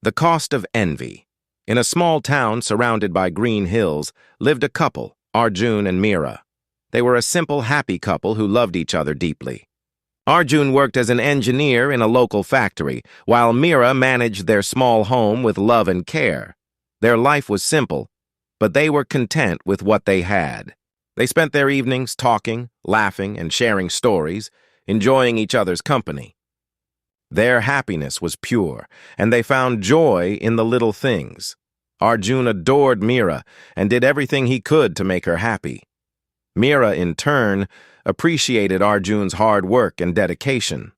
The Cost of Envy. In a small town surrounded by green hills lived a couple, Arjun and Meera. They were a simple, happy couple who loved each other deeply. Arjun worked as an engineer in a local factory, while Meera managed their small home with love and care. Their life was simple, but they were content with what they had. They spent their evenings talking, laughing, and sharing stories, enjoying each other's company. Their happiness was pure, and they found joy in the little things. Arjun adored Meera and did everything he could to make her happy. Meera, in turn, appreciated Arjun's hard work and dedication.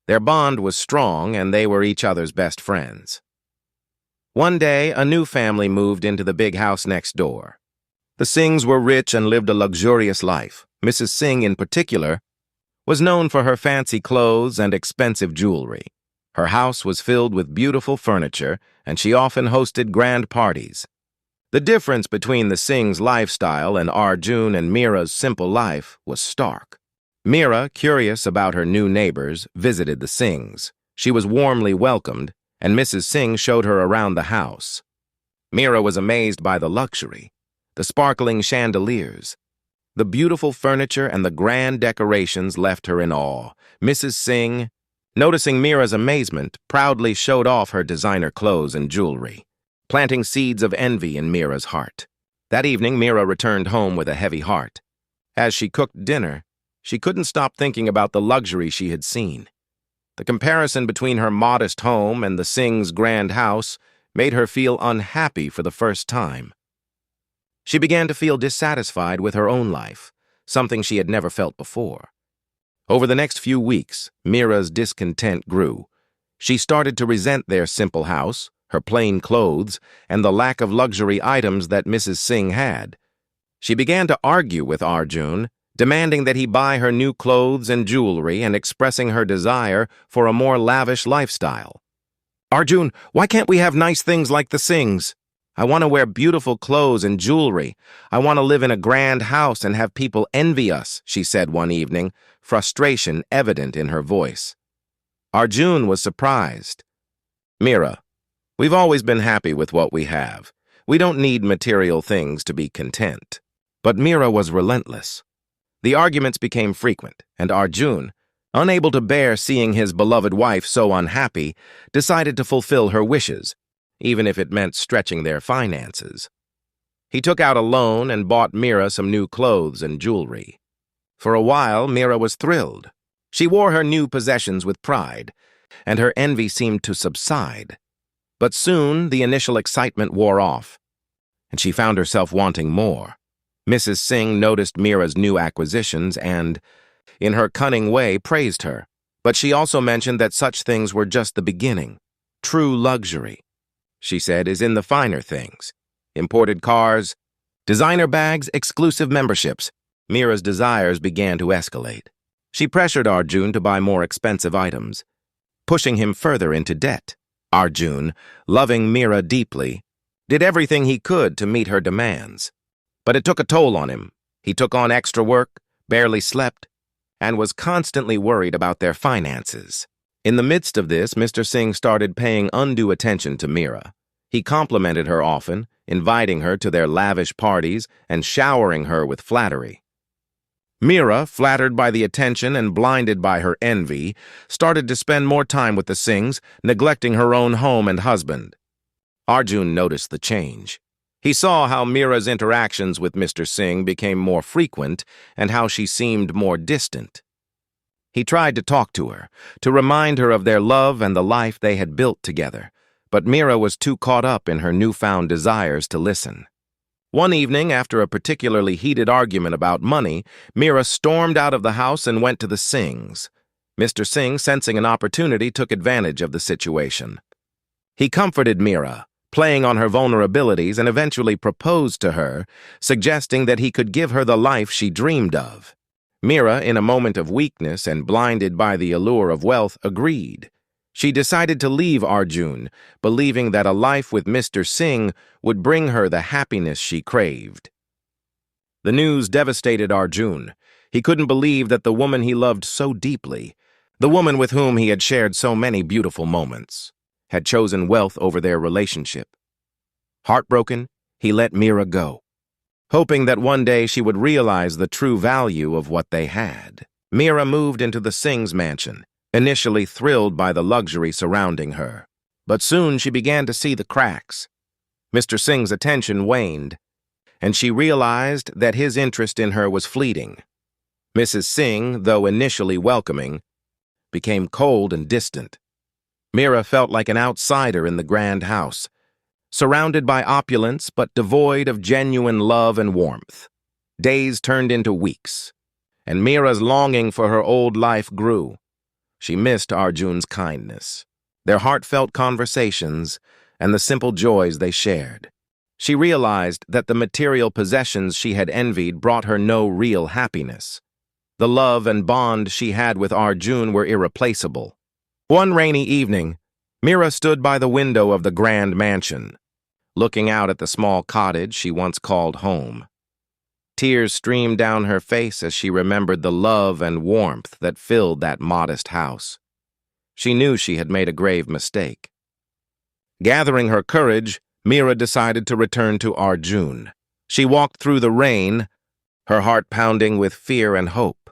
Their bond was strong, and they were each other's best friends. One day, a new family moved into the big house next door. The Singhs were rich and lived a luxurious life. Mrs. Singh, in particular, was known for her fancy clothes and expensive jewelry. Her house was filled with beautiful furniture, and she often hosted grand parties. The difference between the Singhs' lifestyle and Arjun and Meera's simple life was stark. Meera, curious about her new neighbors, visited the Singhs. She was warmly welcomed, and Mrs. Singh showed her around the house. Meera was amazed by the luxury, the sparkling chandeliers. The beautiful furniture and the grand decorations left her in awe. Mrs. Singh, noticing Meera's amazement, proudly showed off her designer clothes and jewelry, planting seeds of envy in Meera's heart. That evening, Meera returned home with a heavy heart. As she cooked dinner, she couldn't stop thinking about the luxury she had seen. The comparison between her modest home and the Singh's grand house made her feel unhappy for the first time. She began to feel dissatisfied with her own life, something she had never felt before. Over the next few weeks, Meera's discontent grew. She started to resent their simple house, her plain clothes, and the lack of luxury items that Mrs. Singh had. She began to argue with Arjun, demanding that he buy her new clothes and jewelry and expressing her desire for a more lavish lifestyle. "Arjun, why can't we have nice things like the Singhs? I want to wear beautiful clothes and jewelry. I want to live in a grand house and have people envy us," she said one evening, frustration evident in her voice. Arjun was surprised. "Meera, we've always been happy with what we have. We don't need material things to be content." But Meera was relentless. The arguments became frequent, and Arjun, unable to bear seeing his beloved wife so unhappy, decided to fulfill her wishes, even if it meant stretching their finances. He took out a loan and bought Meera some new clothes and jewelry. For a while, Meera was thrilled. She wore her new possessions with pride, and her envy seemed to subside. But soon, the initial excitement wore off, and she found herself wanting more. Mrs. Singh noticed Meera's new acquisitions and, in her cunning way, praised her. But she also mentioned that such things were just the beginning. True luxury, she said, is in the finer things. Imported cars, designer bags, exclusive memberships. Meera's desires began to escalate. She pressured Arjun to buy more expensive items, pushing him further into debt. Arjun, loving Meera deeply, did everything he could to meet her demands. But it took a toll on him. He took on extra work, barely slept, and was constantly worried about their finances. In the midst of this, Mr. Singh started paying undue attention to Meera. He complimented her often, inviting her to their lavish parties and showering her with flattery. Meera, flattered by the attention and blinded by her envy, started to spend more time with the Singhs, neglecting her own home and husband. Arjun noticed the change. He saw how Meera's interactions with Mr. Singh became more frequent and how she seemed more distant. He tried to talk to her, to remind her of their love and the life they had built together, but Meera was too caught up in her newfound desires to listen. One evening, after a particularly heated argument about money, Meera stormed out of the house and went to the Singhs. Mr. Singh, sensing an opportunity, took advantage of the situation. He comforted Meera, playing on her vulnerabilities, and eventually proposed to her, suggesting that he could give her the life she dreamed of. Meera, in a moment of weakness and blinded by the allure of wealth, agreed. She decided to leave Arjun, believing that a life with Mr. Singh would bring her the happiness she craved. The news devastated Arjun. He couldn't believe that the woman he loved so deeply, the woman with whom he had shared so many beautiful moments, had chosen wealth over their relationship. Heartbroken, he let Mira go, hoping that one day she would realize the true value of what they had. Mira moved into the Singh's mansion, initially thrilled by the luxury surrounding her. But soon she began to see the cracks. Mr. Singh's attention waned, and she realized that his interest in her was fleeting. Mrs. Singh, though initially welcoming, became cold and distant. Mira felt like an outsider in the grand house, surrounded by opulence but devoid of genuine love and warmth. Days turned into weeks, and Mira's longing for her old life grew. She missed Arjun's kindness, their heartfelt conversations, and the simple joys they shared. She realized that the material possessions she had envied brought her no real happiness. The love and bond she had with Arjun were irreplaceable. One rainy evening, Mira stood by the window of the grand mansion, looking out at the small cottage she once called home. Tears streamed down her face as she remembered the love and warmth that filled that modest house. She knew she had made a grave mistake. Gathering her courage, Mira decided to return to Arjun. She walked through the rain, her heart pounding with fear and hope.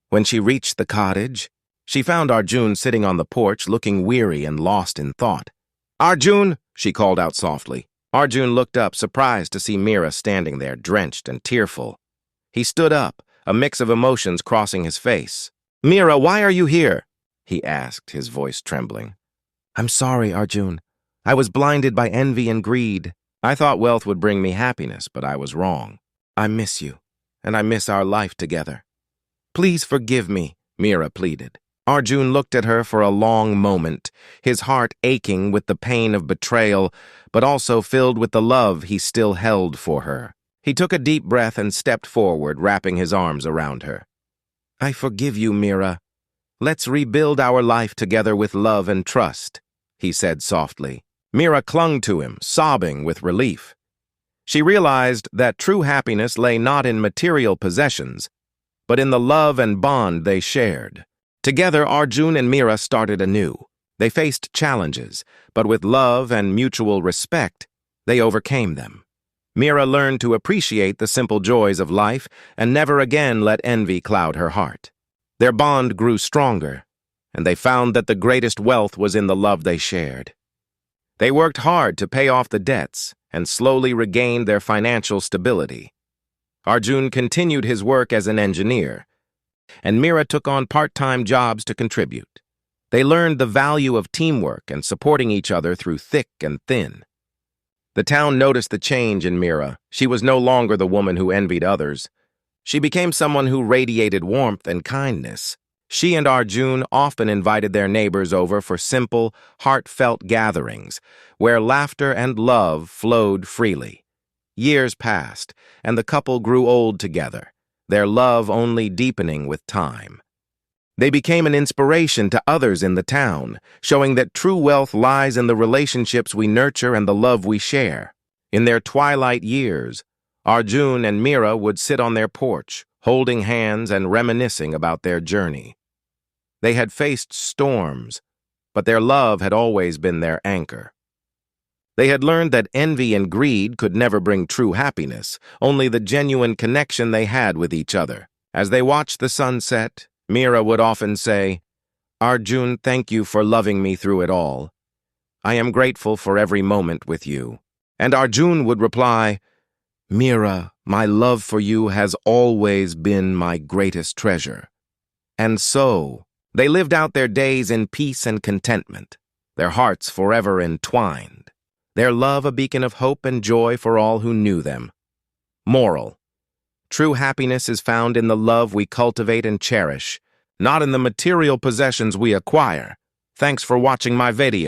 When she reached the cottage, she found Arjun sitting on the porch, looking weary and lost in thought. "Arjun!" she called out softly. Arjun looked up, surprised to see Mira standing there, drenched and tearful. He stood up, a mix of emotions crossing his face. "Mira, why are you here?" he asked, his voice trembling. "I'm sorry, Arjun. I was blinded by envy and greed. I thought wealth would bring me happiness, but I was wrong. I miss you, and I miss our life together. Please forgive me," Mira pleaded. Arjun looked at her for a long moment, his heart aching with the pain of betrayal, but also filled with the love he still held for her. He took a deep breath and stepped forward, wrapping his arms around her. "I forgive you, Mira. Let's rebuild our life together with love and trust," he said softly. Mira clung to him, sobbing with relief. She realized that true happiness lay not in material possessions, but in the love and bond they shared. Together, Arjun and Mira started anew. They faced challenges, but with love and mutual respect, they overcame them. Mira learned to appreciate the simple joys of life and never again let envy cloud her heart. Their bond grew stronger, and they found that the greatest wealth was in the love they shared. They worked hard to pay off the debts and slowly regained their financial stability. Arjun continued his work as an engineer, and Mira took on part-time jobs to contribute. They learned the value of teamwork and supporting each other through thick and thin. The town noticed the change in Mira. She was no longer the woman who envied others. She became someone who radiated warmth and kindness. She and Arjun often invited their neighbors over for simple, heartfelt gatherings, where laughter and love flowed freely. Years passed, and the couple grew old together, their love only deepening with time. They became an inspiration to others in the town, showing that true wealth lies in the relationships we nurture and the love we share. In their twilight years, Arjun and Mira would sit on their porch, holding hands and reminiscing about their journey. They had faced storms, but their love had always been their anchor. They had learned that envy and greed could never bring true happiness, only the genuine connection they had with each other. As they watched the sunset, Mira would often say, "Arjun, thank you for loving me through it all. I am grateful for every moment with you." And Arjun would reply, "Mira, my love for you has always been my greatest treasure." And so, they lived out their days in peace and contentment, their hearts forever entwined, their love a beacon of hope and joy for all who knew them. Moral: true happiness is found in the love we cultivate and cherish, not in the material possessions we acquire. Thanks for watching my video.